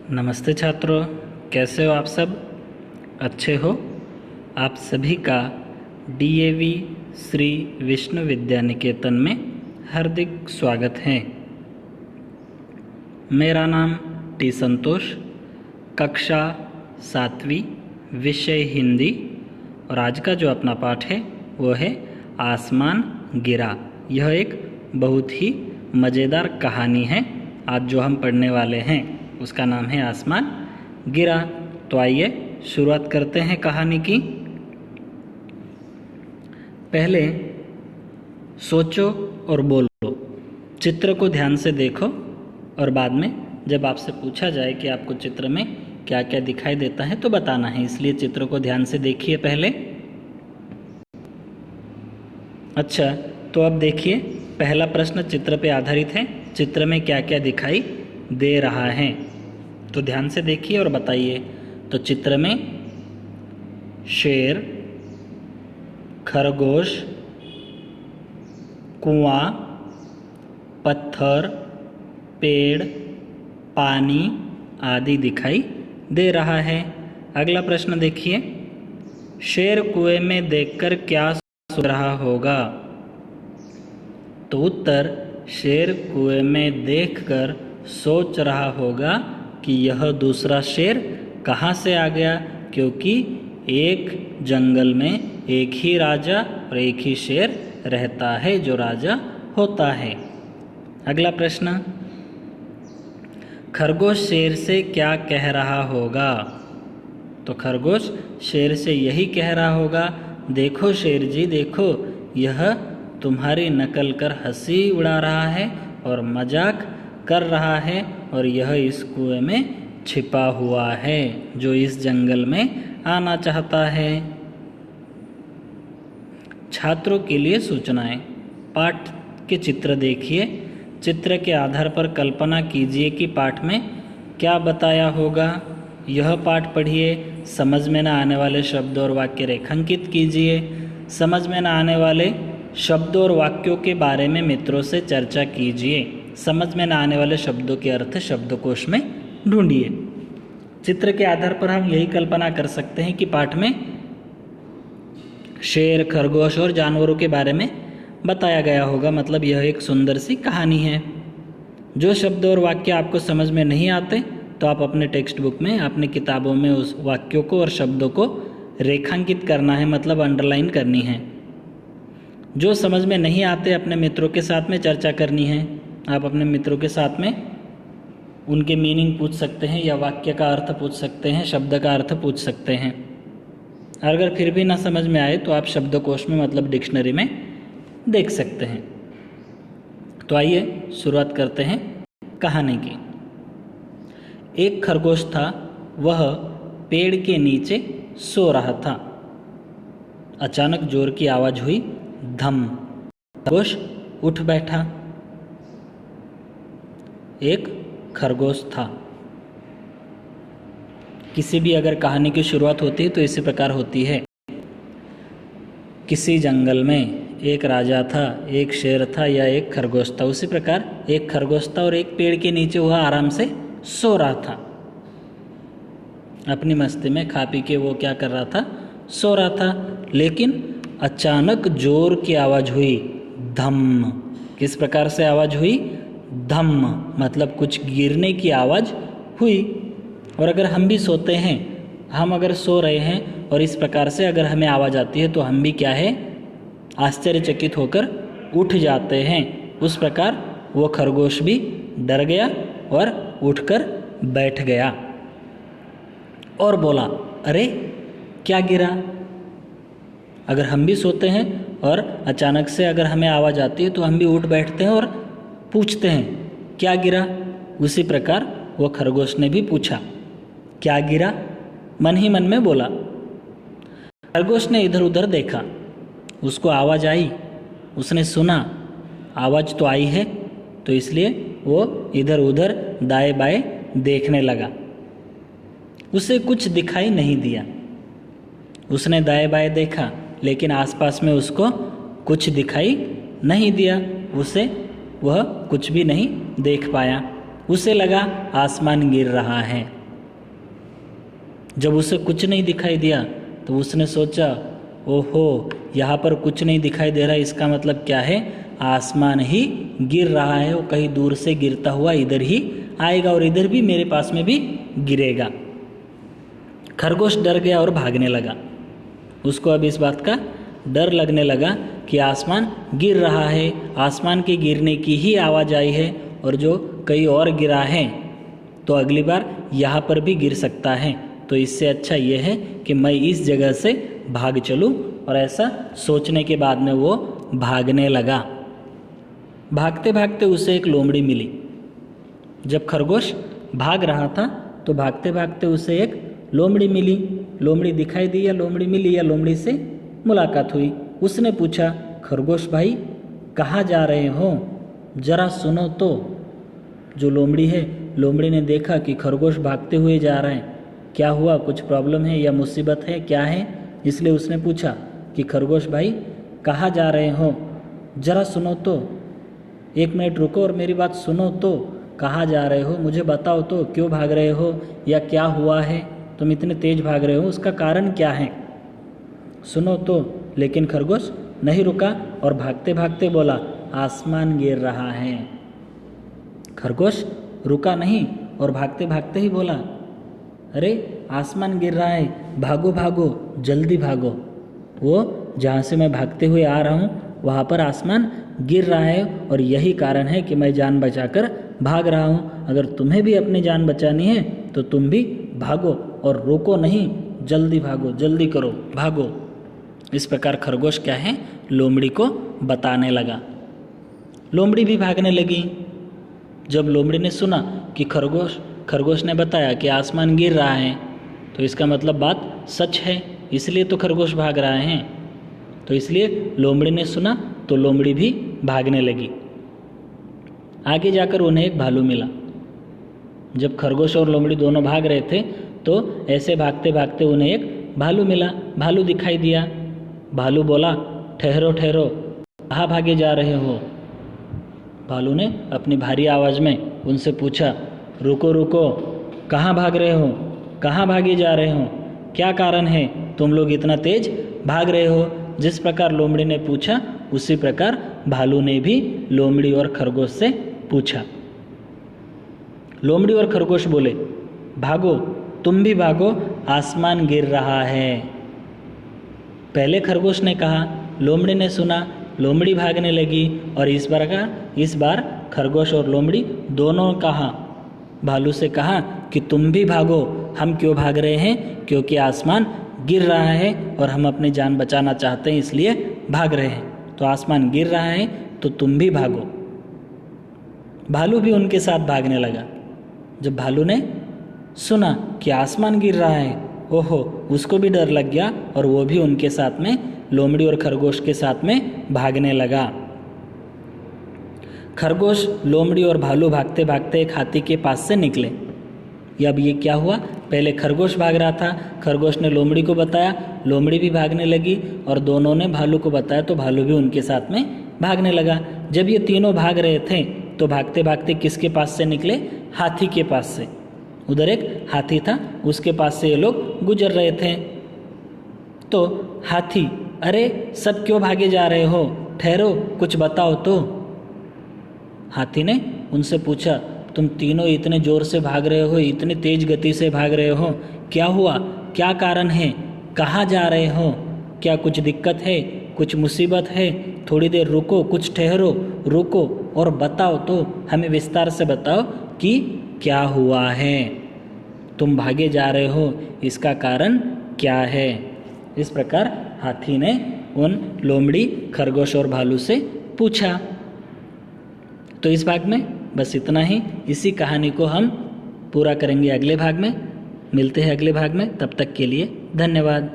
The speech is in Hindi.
नमस्ते छात्रों, कैसे हो आप सब? अच्छे हो? आप सभी का डीएवी श्री विष्णु विद्या निकेतन में हार्दिक स्वागत है। मेरा नाम टी संतोष, कक्षा 7वीं, विषय हिंदी। और आज का जो अपना पाठ है वो है आसमान गिरा। यह एक बहुत ही मज़ेदार कहानी है। आज जो हम पढ़ने वाले हैं उसका नाम है आसमान गिरा। तो आइए शुरुआत करते हैं कहानी की। पहले सोचो और बोलो, चित्र को ध्यान से देखो और बाद में जब आपसे पूछा जाए कि आपको चित्र में क्या क्या दिखाई देता है तो बताना है। इसलिए चित्र को ध्यान से देखिए पहले। अच्छा, तो अब देखिए, पहला प्रश्न चित्र पे आधारित है। चित्र में क्या क्या दिखाई दे रहा है तो ध्यान से देखिए और बताइए। तो चित्र में शेर, खरगोश, कुआं, पत्थर, पेड़, पानी आदि दिखाई दे रहा है। अगला प्रश्न देखिए, शेर कुएं में देखकर क्या सोच रहा होगा? तो उत्तर, शेर कुएं में देखकर सोच रहा होगा कि यह दूसरा शेर कहाँ से आ गया, क्योंकि एक जंगल में एक ही राजा और एक ही शेर रहता है जो राजा होता है। अगला प्रश्न, खरगोश शेर से क्या कह रहा होगा? तो खरगोश शेर से यही कह रहा होगा, देखो शेर जी देखो, यह तुम्हारी नकल कर हंसी उड़ा रहा है और मजाक कर रहा है, और यह इस कुएं में छिपा हुआ है जो इस जंगल में आना चाहता है। छात्रों के लिए सूचनाएं। पाठ के चित्र देखिए। चित्र के आधार पर कल्पना कीजिए कि पाठ में क्या बताया होगा। यह पाठ पढ़िए। समझ में न आने वाले शब्द और वाक्य रेखांकित कीजिए। समझ में न आने वाले शब्दों और वाक्यों के बारे में मित्रों से चर्चा कीजिए। समझ में न आने वाले शब्दों के अर्थ शब्दकोश में ढूंढिए। चित्र के आधार पर हम यही कल्पना कर सकते हैं कि पाठ में शेर, खरगोश और जानवरों के बारे में बताया गया होगा। मतलब यह एक सुंदर सी कहानी है। जो शब्द और वाक्य आपको समझ में नहीं आते तो आप अपने टेक्स्ट बुक में, अपनी किताबों में उस वाक्यों को और शब्दों को रेखांकित करना है, मतलब अंडरलाइन करनी है। जो समझ में नहीं आते अपने मित्रों के साथ में चर्चा करनी है। आप अपने मित्रों के साथ में उनके मीनिंग पूछ सकते हैं या वाक्य का अर्थ पूछ सकते हैं, शब्द का अर्थ पूछ सकते हैं। अगर फिर भी ना समझ में आए तो आप शब्दकोश में, मतलब डिक्शनरी में देख सकते हैं। तो आइए शुरुआत करते हैं कहानी की। एक खरगोश था, वह पेड़ के नीचे सो रहा था। अचानक जोर की आवाज हुई, धम। खरगोश उठ बैठा। एक खरगोश था। किसी भी अगर कहानी की शुरुआत होती है तो इसी प्रकार होती है। किसी जंगल में एक राजा था, एक शेर था या एक खरगोश था। उसी प्रकार एक खरगोश था और एक पेड़ के नीचे वह आराम से सो रहा था। अपनी मस्ती में खा पी के वो क्या कर रहा था? सो रहा था। लेकिन अचानक जोर की आवाज हुई, धम। किस प्रकार से आवाज हुई? धम, मतलब कुछ गिरने की आवाज हुई। और अगर हम भी सोते हैं, हम अगर सो रहे हैं और इस प्रकार से अगर हमें आवाज आती है तो हम भी क्या है? आश्चर्यचकित होकर उठ जाते हैं। उस प्रकार वो खरगोश भी डर गया और उठकर बैठ गया और बोला, अरे क्या गिरा? अगर हम भी सोते हैं और अचानक से अगर हमें आवाज़ आती है तो हम भी उठ बैठते हैं और पूछते हैं, क्या गिरा? उसी प्रकार वो खरगोश ने भी पूछा, क्या गिरा? मन ही मन में बोला। खरगोश ने इधर उधर देखा, उसको आवाज़ आई, उसने सुना आवाज़ तो आई है, तो इसलिए वो इधर उधर दाएं बाएं देखने लगा। उसे कुछ दिखाई नहीं दिया। उसने दाएं बाएं देखा लेकिन आसपास में उसको कुछ दिखाई नहीं दिया। वह कुछ भी नहीं देख पाया। उसे लगा आसमान गिर रहा है। जब उसे कुछ नहीं दिखाई दिया तो उसने सोचा, ओहो यहाँ पर कुछ नहीं दिखाई दे रहा, इसका मतलब क्या है, आसमान ही गिर रहा है, वो कहीं दूर से गिरता हुआ इधर ही आएगा और इधर भी मेरे पास में भी गिरेगा। खरगोश डर गया और भागने लगा। उसको अब इस बात का डर लगने लगा कि आसमान गिर रहा है, आसमान के गिरने की ही आवाज़ आई है और जो कहीं और गिरा है तो अगली बार यहाँ पर भी गिर सकता है, तो इससे अच्छा ये है कि मैं इस जगह से भाग चलूँ। और ऐसा सोचने के बाद में वो भागने लगा। भागते भागते उसे एक लोमड़ी मिली। जब खरगोश भाग रहा था तो भागते भागते उसे एक लोमड़ी मिली। लोमड़ी दिखाई दी या लोमड़ी मिली या लोमड़ी से मुलाकात हुई। उसने पूछा, खरगोश भाई कहाँ जा रहे हो, जरा सुनो तो। जो लोमड़ी है, लोमड़ी ने देखा कि खरगोश भागते हुए जा रहे हैं, क्या हुआ, कुछ प्रॉब्लम है या मुसीबत है, क्या है, इसलिए उसने पूछा कि खरगोश भाई कहाँ जा रहे हो, जरा सुनो तो, 1 मिनट रुको और मेरी बात सुनो तो, कहाँ जा रहे हो, मुझे बताओ तो, क्यों भाग रहे हो या क्या हुआ है, तुम इतने तेज भाग रहे हो, उसका कारण क्या है, सुनो तो। लेकिन खरगोश नहीं रुका और भागते भागते बोला, आसमान गिर रहा है। खरगोश रुका नहीं और भागते भागते ही बोला, अरे आसमान गिर रहा है, भागो भागो, जल्दी भागो। वो जहाँ से मैं भागते हुए आ रहा हूँ वहाँ पर आसमान गिर रहा है और यही कारण है कि मैं जान बचाकर भाग रहा हूँ। अगर तुम्हें भी अपनी जान बचानी है तो तुम भी भागो और रोको नहीं, जल्दी भागो, जल्दी करो, भागो। इस प्रकार खरगोश क्या है, लोमड़ी को बताने लगा। लोमड़ी भी भागने लगी। जब लोमड़ी ने सुना कि खरगोश ने बताया कि आसमान गिर रहा है, तो इसका मतलब बात सच है, इसलिए तो खरगोश भाग रहा है। तो इसलिए लोमड़ी ने सुना तो लोमड़ी भी भागने लगी। आगे जाकर उन्हें एक भालू मिला। जब खरगोश और लोमड़ी दोनों भाग रहे थे तो ऐसे भागते भागते उन्हें एक भालू मिला। भालू दिखाई दिया। भालू बोला, ठहरो ठहरो, कहाँ भागे जा रहे हो। भालू ने अपनी भारी आवाज़ में उनसे पूछा, रुको रुको, कहाँ भाग रहे हो, कहाँ भागे जा रहे हो, क्या कारण है, तुम लोग इतना तेज भाग रहे हो। जिस प्रकार लोमड़ी ने पूछा उसी प्रकार भालू ने भी लोमड़ी और खरगोश से पूछा। लोमड़ी और खरगोश बोले, भागो, तुम भी भागो, आसमान गिर रहा है। पहले खरगोश ने कहा, लोमड़ी ने सुना, लोमड़ी भागने लगी और इस बार खरगोश और लोमड़ी दोनों कहा, भालू से कहा कि तुम भी भागो। हम क्यों भाग रहे हैं, क्योंकि आसमान गिर रहा है और हम अपनी जान बचाना चाहते हैं, इसलिए भाग रहे हैं। तो आसमान गिर रहा है तो तुम भी भागो। भालू भी उनके साथ भागने लगा। जब भालू ने सुना कि आसमान गिर रहा है, ओहो, उसको भी डर लग गया और वो भी उनके साथ में, लोमड़ी और खरगोश के साथ में भागने लगा। खरगोश, लोमड़ी और भालू भागते भागते एक हाथी के पास से निकले। अब ये क्या हुआ, पहले खरगोश भाग रहा था, खरगोश ने लोमड़ी को बताया, लोमड़ी भी भागने लगी और दोनों ने भालू को बताया तो भालू भी उनके साथ में भागने लगा। जब ये तीनों भाग रहे थे तो भागते भागते किसके पास से निकले, हाथी के पास से। उधर एक हाथी था, उसके पास से ये लोग गुजर रहे थे। तो हाथी, अरे सब क्यों भागे जा रहे हो, ठहरो, कुछ बताओ तो। हाथी ने उनसे पूछा, तुम तीनों इतने जोर से भाग रहे हो, इतनी तेज गति से भाग रहे हो, क्या हुआ, क्या कारण है, कहाँ जा रहे हो, क्या कुछ दिक्कत है, कुछ मुसीबत है, थोड़ी देर रुको, कुछ ठहरो, रुको और बताओ तो, हमें विस्तार से बताओ कि क्या हुआ है, तुम भागे जा रहे हो, इसका कारण क्या है। इस प्रकार हाथी ने उन लोमड़ी, खरगोश और भालू से पूछा। तो इस भाग में बस इतना ही। इसी कहानी को हम पूरा करेंगे अगले भाग में। मिलते हैं अगले भाग में, तब तक के लिए धन्यवाद।